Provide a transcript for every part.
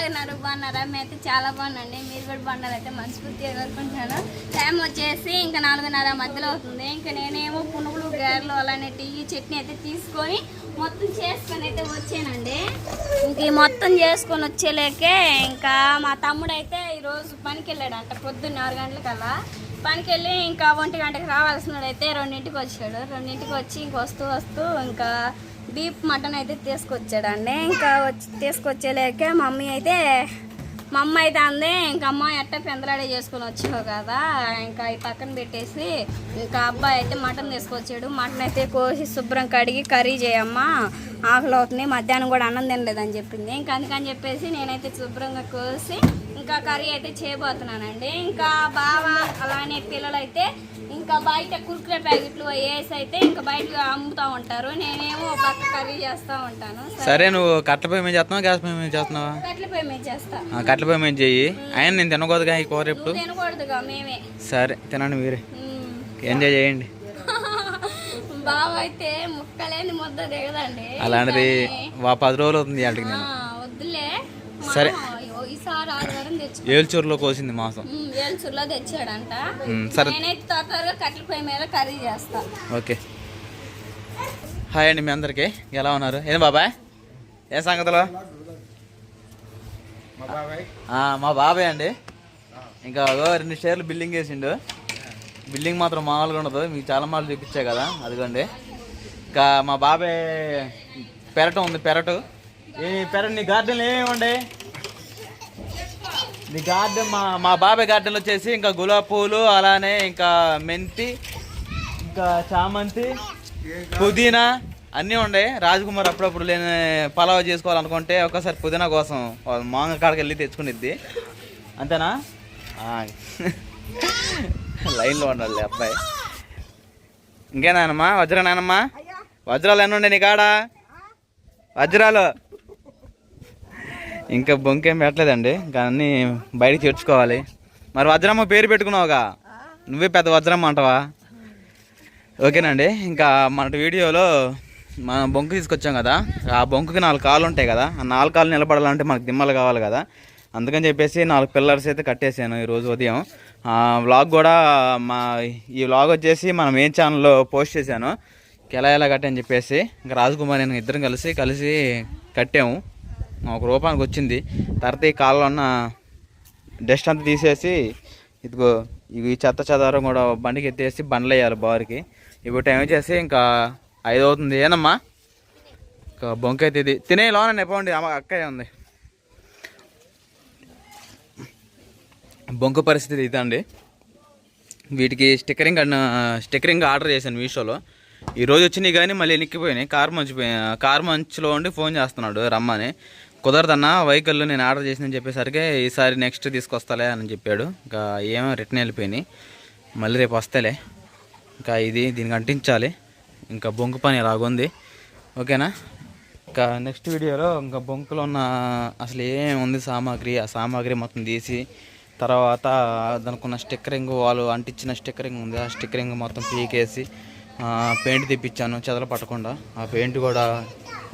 ఉన్నారు? బాగున్నారా? మేమైతే చాలా బాగున్నాండి. మీరు కూడా బాగున్నారైతే మనస్ఫూర్తిగా కోరుకుంటున్నాను. టైం వచ్చేసి ఇంకా 4:30 మధ్యలో అవుతుంది. ఇంకా నేనేమో పునుగులు, గారెలు అలానే టీ చట్నీ అయితే తీసుకొని మొత్తం చేసుకొని అయితే వచ్చానండి. ఇంక ఈ మొత్తం చేసుకొని వచ్చేలేకే ఇంకా మా తమ్ముడు అయితే ఈరోజు పనికి వెళ్ళాడంట. పొద్దున్న 6 గంటలకల్లా పనికి వెళ్ళి ఇంకా 1 గంటకి రావాల్సినోడైతే 2ంటికి వచ్చాడు. 2ంటికి వచ్చి ఇంక వస్తూ ఇంకా బీఫ్ మటన్ అయితే తీసుకొచ్చాడండి. ఇంకా తీసుకొచ్చేలేక మా అమ్మ అయితే అంది, ఇంకా అమ్మ ఎట్ట పెందలాడే చేసుకొని వచ్చావు కదా, ఇంకా ఈ పక్కన పెట్టేసి ఇంకా అబ్బాయి అయితే మటన్ తీసుకొచ్చాడు. మటన్ అయితే కోసి శుభ్రం కడిగి కర్రీ చేయమ్మా, ఆకలి అవుతుంది, మధ్యాహ్నం కూడా అన్నం తినలేదని చెప్పింది. ఇంకా అందుకని చెప్పేసి నేనైతే శుభ్రంగా కోసి ఇంకా కర్రీ అయితే చేయబోతున్నానండి. ఇంకా బావ అలానే పిల్లలు అయితే ఇంకా బయట కుర్కురే ప్యాకెట్లు వేసి అయితే ఇంకా బయట అమ్ముతూ ఉంటారు. నేనేమో పక్క కర్రీ చేస్తూ ఉంటాను. సరే, నువ్వు కట్టెల పొయ్యి మీద చేస్తున్నావా, గ్యాస్ పొయ్యి మీద చేస్తున్నావా? కట్టెల పొయ్యి మీద చేస్తా. కట్టెల పొయ్యి మీద చెయ్యి. ఆయన నేను తినకూడదుగా ఈ కూర ఎప్పుడు? తినకూడదుగా మేమే. సరే తినండి, మీరే ఎంజాయ్ చేయండి. బావ అయితే ముక్కలేని ముద్ద దిగదండి. అలాంటిది 10 రోజులు అవుతుంది వాటికి. నేను వద్దులే. సరే, ఈసారి ఆదివారం తెచ్చు. ఏల్చూరులో కోసింది మాసం. ఏల్చూరులో తెచ్చాడంట. సరే, నేనైతే త్వరగా కట్టెల పొయ్యి మీద కర్రీ చేస్తా. ఓకే. హాయ్ అండి మీ అందరికి, ఎలా ఉన్నారు? ఏం బాబాయ్, ఏ సంగతిలో? మా బాబాయ్ అండి. ఇంకా 2 షేర్లు బిల్డింగ్ వేసిండు. బిల్డింగ్ మాత్రం మామూలుగా ఉండదు, మీకు చాలా మార్లు చూపించా కదా, అదిగోండి. ఇంకా మా బాబాయ్ పెరట ఉంది. పెరట్ నీ గార్డెన్లో ఏమేమి ఉండే? నీ గార్డెన్ మా బాబాయ్ గార్డెన్లో వచ్చేసి ఇంకా గులాబీ పూలు, అలానే ఇంకా మెంతి, ఇంకా చామంతి, పుదీనా అన్నీ ఉండే. రాజకుమార్ అప్పుడప్పుడు లేని పలావ్ చేసుకోవాలనుకుంటే ఒకసారి పుదీనా కోసం మాంగ కాడికి వెళ్ళి తెచ్చుకునిద్ది. అంతేనా? లైన్లో ఉండాలి అబ్బాయి. ఇంకేనాయనమ్మా? వజ్రానాయనమ్మా, వజ్రాలు ఎన్ని ఉండే నీ కాడ? వజ్రాలు ఇంకా బొంకేం పెట్టలేదండి, కానీ బయటికి చేర్చుకోవాలి. మరి వజ్రమ్మ పేరు పెట్టుకున్నావుగా, నువ్వే పెద్ద వజ్రమ్మ అంటావా? ఓకేనండి. ఇంకా మన వీడియోలో మనం బొంకు తీసుకొచ్చాం కదా, ఆ బొంకుకి 4 కాళ్ళు ఉంటాయి కదా, ఆ 4 కాళ్ళు నిలబడాలంటే మనకు దిమ్మలు కావాలి కదా, అందుకని చెప్పేసి 4 పిల్లర్స్ అయితే కట్టేసాను ఈరోజు ఉదయం. వ్లాగ్ కూడా ఈ వ్లాగ్ వచ్చేసి మనం ఏం ఛానల్లో పోస్ట్ చేశాను, ఎలా కట్టని చెప్పేసి. ఇంకా రాజకుమార్ నేను ఇద్దరం కలిసి కట్టాము. ఒక రూపానికి వచ్చింది. తర్వాత ఈ కాళ్ళలో ఉన్న డస్ట్ అంతా తీసేసి ఇదిగో ఈ చెత్త చెదారం కూడా బండికి ఎత్తేసి బండ్లు వేయాలి బారికి. ఇప్పుడు టైం వచ్చేసి ఇంకా 5 అవుతుంది. ఏనమ్మా ఇంకా బొంకైతే ఇది తినే లోన పోండి, అక్కయ్య ఉంది. బొంక పరిస్థితి ఇదండి. వీటికి స్టిక్కరింగ్ ఆర్డర్ చేశాను మీషోలో. ఈరోజు వచ్చినాయి కానీ మళ్ళీ ఎనిక్కిపోయినాయి. కార్ మంచులో ఉండి ఫోన్ చేస్తున్నాడు రమ్మని. కుదరదన్నా, వెహికల్ నేను ఆర్డర్ చేసిందని చెప్పేసరికి ఈసారి నెక్స్ట్ తీసుకొస్తాలే అని చెప్పాడు. ఇంకా ఏమో రిటర్న్ వెళ్ళిపోయినాయి, మళ్ళీ రేపు వస్తేలే. ఇంకా దీనికి అంటించాలి. ఇంకా బొంకు పని ఇలాగుంది. ఓకేనా? ఇంకా నెక్స్ట్ వీడియోలో ఇంకా బొంకులో ఉన్న అసలు ఏముంది సామాగ్రి, ఆ సామాగ్రి మొత్తం తీసి తర్వాత దానికి ఉన్న స్టిక్కరింగ్, వాళ్ళు అంటించిన స్టిక్కరింగ్ ఉంది, ఆ స్టిక్కరింగ్ మొత్తం పీకేసి పెయింట్ తెప్పించాను చెదలు పట్టకుండా. ఆ పెయింట్ కూడా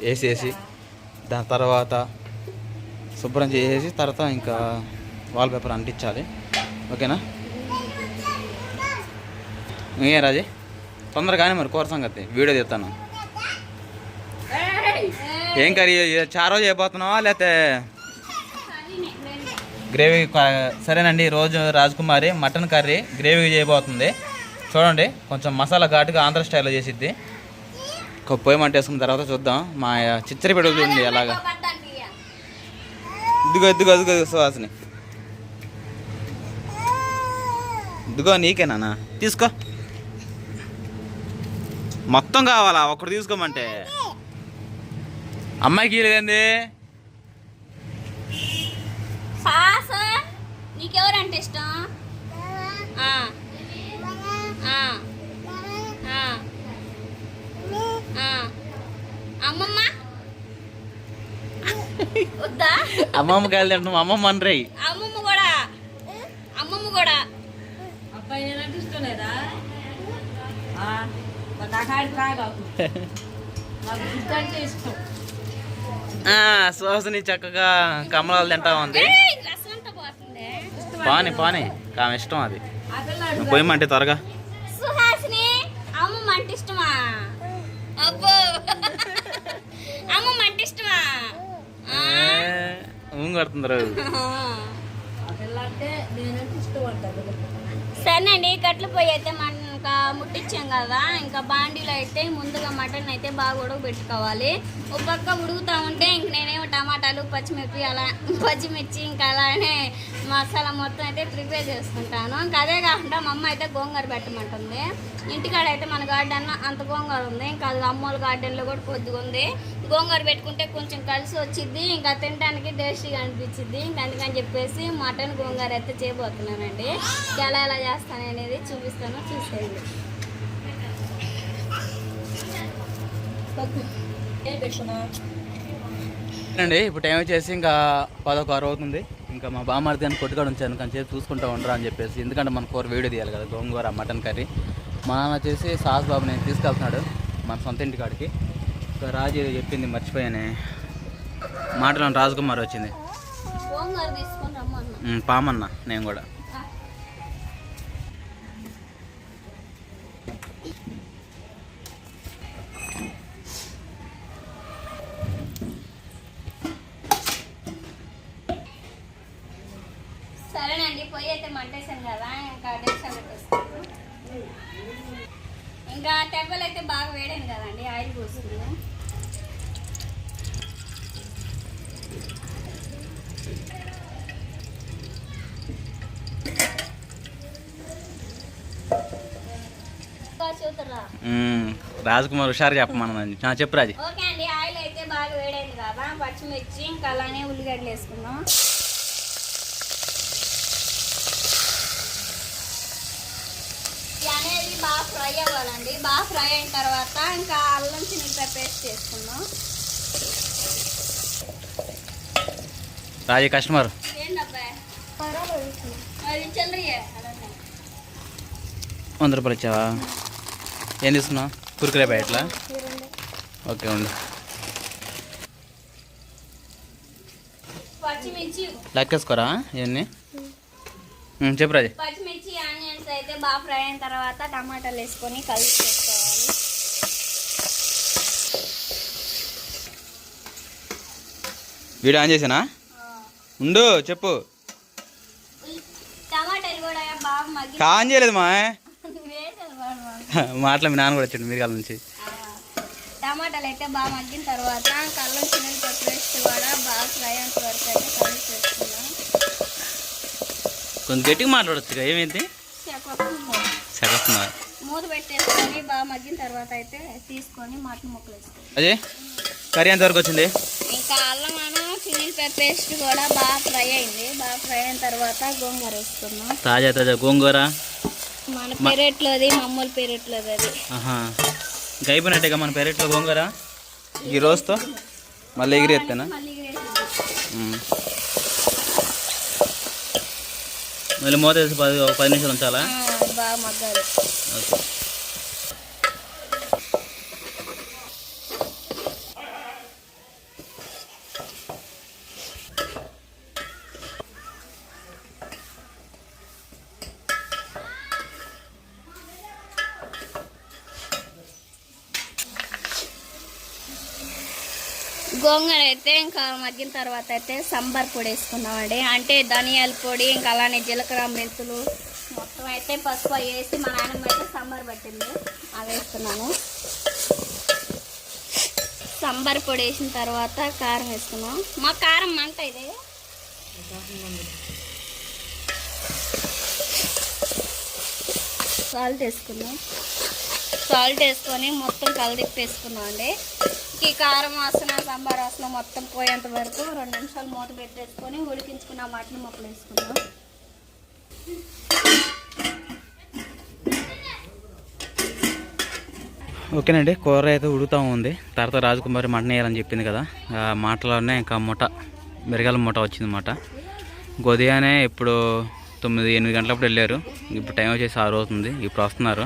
వేసేసి దాని తర్వాత శుభ్రం చేసేసి తర్వాత ఇంకా వాల్పేపర్ అంటించాలి. ఓకేనా? ఏ రాజీ తొందరగానే మరి కూర సంగతి వీడియో తీస్తాను. ఏం కర్రీ? చారో చేయబోతున్నావా లేకపోతే గ్రేవీ? సరేనండి, ఈరోజు రాజకుమారి మటన్ కర్రీ గ్రేవీ చేయబోతుంది. చూడండి, కొంచెం మసాలా ఘాటుగా ఆంధ్ర స్టైల్లో చేసిద్ది. పొయ్యి మంట వేసుకున్న తర్వాత చూద్దాం. మా చిచ్చరి పెడుతుంది ఎలాగా. ఇదిగో సువాసిని, ఇదిగో నీకేనా? తీసుకో. మొత్తం కావాలా? ఒక్కడు తీసుకోమంటే అమ్మాయికి లేదండి. నీకెవరంటే ఇష్టం? అమ్మమ్మ వద్దా? అమ్మమ్మ కాయలు తింటున్నాం. అమ్మమ్మ అనరై. అమ్మమ్మ కూడా అబ్బాయి నేనంటే ఇష్టం లేదా? నాకు ఇష్టం. సుహాసిని చక్కగా కమలాలు తింటా ఉంది. రసం అంతా పోతుంది. పాని ఆమె ఇష్టం అది. పోయమంటే త్వరగా. సుహాసిని అమ్మమ్మ అంటే ఇష్టమా? అబ్బో అమ్మమ్మ అంటే ఇష్టమా? కొడుతుందరు. సరేనండి, కట్లు పోయి అయితే మనం ఇంకా ముట్టించాం కదా. ఇంకా బాండీలో అయితే ముందుగా మటన్ అయితే బాగా ఉడకబెట్టుకోవాలి. ఒక పక్క ఉడుకుతూ ఉంటే ఇంక నేనేమో టమాటాలు పచ్చిమిర్చి ఇంకా అలానే మసాలా మొత్తం అయితే ప్రిపేర్ చేసుకుంటాను. ఇంకా అదే కాకుండా మా అమ్మ అయితే గోంగూర పెట్టమంటుంది. ఇంటికాడ అయితే మన గార్డెన్ అంత గోంగూర ఉంది. ఇంకా అది అమ్మోళ్ళ గార్డెన్లో కూడా కొద్దిగా ఉంది. గోంగూర పెట్టుకుంటే కొంచెం కలిసి వచ్చింది, ఇంకా తినడానికి టేస్టీగా అనిపించింది. ఇంకా అందుకని చెప్పేసి మటన్ గోంగూర అయితే చేయబోతున్నానండి. ఎలా ఎలా చేస్తాను అనేది చూపిస్తాను, చూసేయండి. అండి ఇప్పుడు టైం వచ్చేసి ఇంకా 11:06 అవుతుంది. ఇంకా మా బామ్మారిది అని కొట్టుకాడ ఉంచాను, కానీ చేసి చూసుకుంటా ఉండరా అని చెప్పేసి. ఎందుకంటే మన కూర వీడియో తీయాలి కదా, గోంగూర మటన్ కర్రీ. మా నాన్న వచ్చేసి సాస్ బాబు నేను తీసుకెళ్తున్నాడు మన సొంత ఇంటికాడికి. ఇంకా రాజు చెప్పింది మర్చిపోయానే, మాటలో రాజకుమార్ వచ్చింది. పామన్నా నేను కూడా. సరేనండి, పొయ్యి అయితే మంటేసాను కదా, ఇంకా డెక్షన్ పెట్టేస్తాను. ఇంకా టెంపల్ అయితే బాగా వేడాను కదండి, ఆయిల్ పోసుకుందాం. రాజకుమార్ హుషారు చెప్పమన్నది. చెప్పు రాజు. ఓకే అండి, ఆయిల్ అయితే బాగా వేడైంది కదా, పచ్చిమిర్చి ఇంకా అలానే ఉల్లిగడ్డలు వేసుకుందాం. అనేది బాగా ఫ్రై అవ్వాలండి. బాగా ఫ్రై అయిన తర్వాత ఇంకా అల్లం చిన్నగా పేస్ట్ చేసుకుందాం. రాజు కస్టమర్ ఏంటబ్బా అది చిల్లరయ్యే 100 రూపాయలు ఇచ్చావా? ఏం తీసుకున్నావు? కురుకురే ప్యాకెట్లా? ఓకే ఉండు. పచ్చిమిర్చి లెక్కేసుకోరా ఇవన్నీ. చెప్పు రాజు. పచ్చిమిర్చి ఆనియన్స్ అయితే బాగా ఫ్రై అయిన తర్వాత టమాటాలు వేసుకొని కలిపి చేసుకోవాలి. వీడియో ఆన్ చేసానా? ఉండు చెప్పు. టమాటాలు కూడా బాగా మగ్గి ఆన్ చేయలేదు మా మాటలు. మీ నాన్న కూడా వచ్చాడు మీరు కాళ్ళ నుంచి. టమాటాలు అయితే బాగా మగ్గిన తర్వాత అల్లం చిన్నగా పేస్ట్ కూడా బాగా ఫ్రై అయిన వరకు అయితే కలిపి చేసుకున్నాం. కొంచెం గట్టిగా మాట్లాడచ్చు. ఏమైంది? సగస్తున్నా. మూత పెట్టేసుకొని బాగా మగ్గిన తర్వాత అయితే తీసుకొని మటన్ ముక్కలు వేసుకోండి. అదే కర్రీ ఎంతవరకు వచ్చింది? ఇంకా అల్లం చిన్నపై పేస్ట్ కూడా బాగా ఫ్రై అయింది. బాగా ఫ్రై అయిన తర్వాత గోంగూర వేసుకున్నాం. తాజా గోంగూర మన పెరట్లోది, మామూలు పెరట్లోది అది. ఇంకా అయిపోయినట్టేగా మన పెరట్లో గోంగూర. ఈ రోజుతో మళ్ళీ ఎగిరేస్తానా? మళ్ళీ మూత వేసి 10 నిమిషాలు ఉంచాలా? బాగా మగ్గాలి. ఓకే. గోంగూర అయితే ఇంకా మగ్గిన తర్వాత అయితే సాంబార్ పొడి వేసుకున్నామండి. అంటే ధనియాల పొడి ఇంకా అలానే జీలకర్ర మెంతులు మొత్తం అయితే పసుపు వేసి మా నాన్నమ్మ అయితే సాంబార్ పట్టింది, అవి వేస్తున్నాను. సాంబార్ పొడి వేసిన తర్వాత కారం వేసుకున్నాం. మా కారం మంట ఇది. సాల్ట్ వేసుకున్నాం. సాల్ట్ వేసుకొని మొత్తం కలిదిప్పేసుకున్నాం అండి. ఈ కారం వాసన సాంబార్ వాసన మొత్తం పోయేంత వరకు 2 నిమిషాలు మూత పెట్టేసుకొని ఉడికించుకున్న మటన్ ముక్కలు వేసుకున్నాం. ఓకేనండి, కూర అయితే ఉడుకుతూ ఉంది. తర్వాత రాజకుమారి మటన్ వేయాలని చెప్పింది కదా, ఆ మాటలోనే ఇంకా మిరగాల మూట వచ్చిందన్నమాట. ఉదయాన్నే ఇప్పుడు 9-8 గంటలప్పుడు వెళ్ళారు. ఇప్పుడు టైం వచ్చేసి 6 అవుతుంది. ఇప్పుడు వస్తున్నారు.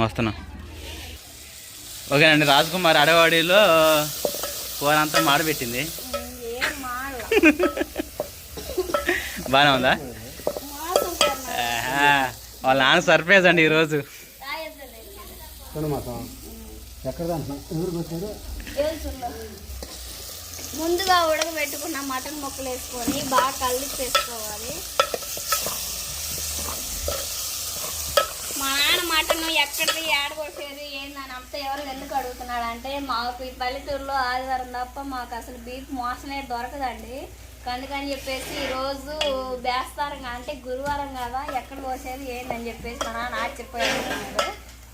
వస్తున్నా. ఓకేనండి, రాజకుమారి అడవాడిలో కూర అంతా మాడబెట్టింది. ఏం మాడలా బాగానే ఉందా? ఆహా, వాళ్ళ నాన్న సర్ప్రైజ్ అండి ఈరోజు. ముందుగా ఉడకబెట్టుకున్న మటన్ ముక్కలు వేసుకొని బాగా కలిపి వేసుకోవాలి. మా నాన్న మటన్ ఎక్కడిది ఏడగొట్టేది ఏందని అంత ఎవరు ఎందుకు అడుగుతున్నాడు అంటే, మాకు ఈ పల్లెటూరులో ఆదివారం తప్ప మాకు అసలు బీఫ్ మోసనే దొరకదండి. అందుకని చెప్పేసి ఈరోజు బేస్తారంగా అంటే గురువారం కదా ఎక్కడ పోసేది ఏందని చెప్పేసి మా నాన్న ఆశ్చర్యపోయాడు.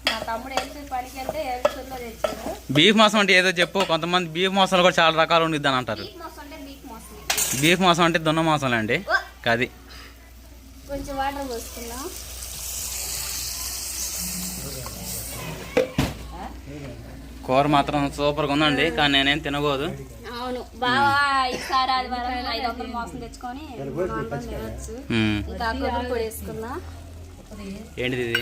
మా తమ్ముడు వెళ్ళి పనికి వెళ్తే ఎల్చుల్లో తెచ్చాడు. బీఫ్ మాసం అంటే ఏదో చెప్పు. కొంతమంది బీఫ్ మాసాలు కూడా చాలా రకాలు ఉండిద్ది అని అంటారు. బీఫ్ మాసం అంటే బీఫ్ మాసం, బీఫ్ మాసం అంటే దున్న మాసం అండి. అది కొంచెం వాటర్ పోసుకుందాం. కూర మాత్రం సూపర్గా ఉందండి, కానీ నేనేం తినకూడదు. అవును బావా, ఈసారి ఆదివారం 500 మాసం తెచ్చుకొని తినచ్చు. ఇంకా కొబ్బరి పొడి వేసుకుందాం. ఏంటిది ఇది?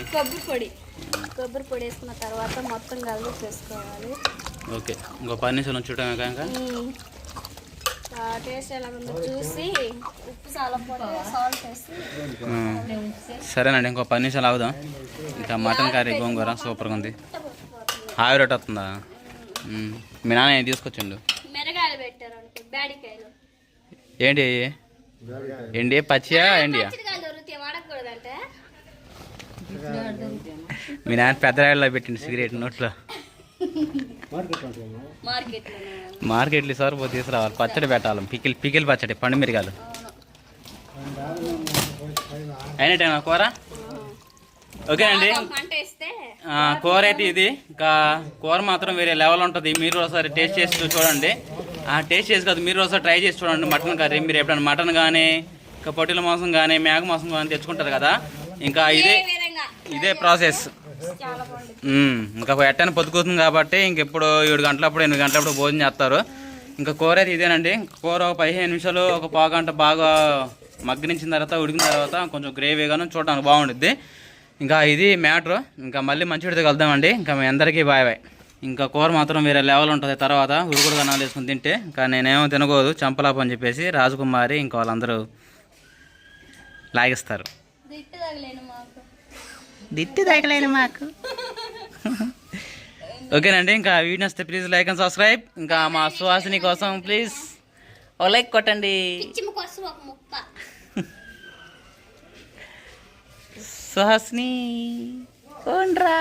కొబ్బరి పొడి వేసుకున్న తర్వాత మొత్తం కలిపి వేసుకోవాలి. ఓకే, ఇంకో 10 నిమిషాలు ఉంచుటమే కనుక టేస్ట్ ఎలా ఉందో చూసి ఉప్పు సాలపోతే సాల్ట్ వేసి సరేనండి. ఇంకో 10 నిమిషాలు ఆగుదాం. ఇంకా మటన్ కర్రీ గోంగూర సూపర్గా ఉంది. ఆవిరి రొట్టె వస్తుందా? మీ నాన్న ఏం తీసుకొచ్చిండు? మిరగాయలు పెట్టారు అనుకో, బ్యాడికాయలు. ఏంటి ఎండి పచ్చియా ఎండియా? దొరికితే వాడకూడదంటే మీ నాన్న పెద్ద రాయల్లో పెట్టిండు సిగరెట్ నోట్లో. మార్కెట్లో సరిపో తీసుకురావాలి. పచ్చడి పెట్టాలి, పికిల్ పచ్చడి, పండు మిరగాయలు. అయిన టైం కూర ఓకేనండి. కూర అయితే ఇది. ఇంకా కూర మాత్రం వేరే లెవెల్ ఉంటుంది. మీరు ఒకసారి టేస్ట్ చేసి చూడండి. టేస్ట్ చేసి కాదు, మీరు ఒకసారి ట్రై చేసి చూడండి మటన్ కర్రీ. మీరు ఎప్పుడైనా మటన్ కానీ ఇంకా పొట్టెల మాంసం కానీ మేక మాంసం కానీ తెచ్చుకుంటారు కదా, ఇంకా ఇదే ప్రాసెస్. ఇంకా ఎట్టని పొద్దుకుతుంది కాబట్టి ఇంకెప్పుడు 7 గంటలప్పుడు 8 గంటలప్పుడు భోజనం చేస్తారు. ఇంకా కూర అయితే ఇదేనండి. కూర ఒక 15 నిమిషాలు ఒక పావు గంట బాగా మగ్గనించిన తర్వాత ఉడికిన తర్వాత కొంచెం గ్రేవీగాను చూడడానికి బాగుంటుంది. ఇంకా ఇది మ్యాటర్. ఇంకా మళ్ళీ మంచి విడితే కలుద్దామండి. ఇంకా మీ అందరికీ బాయ్ బాయ్. ఇంకా కూర మాత్రం వేరే లెవెల్ ఉంటుంది. తర్వాత ఉడుకుడు కన్నాలు వేసుకుని తింటే, కానీ నేనేమో తినకూడదు చంపలాపు అని చెప్పేసి రాజకుమారి ఇంకా వాళ్ళందరూ లాగిస్తారు. దిట్టు తగలేను మాకు. ఓకేనండి. ఇంకా వీడియో వస్తే ప్లీజ్ లైక్ అండ్ సబ్స్క్రైబ్. ఇంకా మా సుహాసిని కోసం ప్లీజ్ ఓ లైక్ కొట్టండి. సుహాసిని కొండ్రా.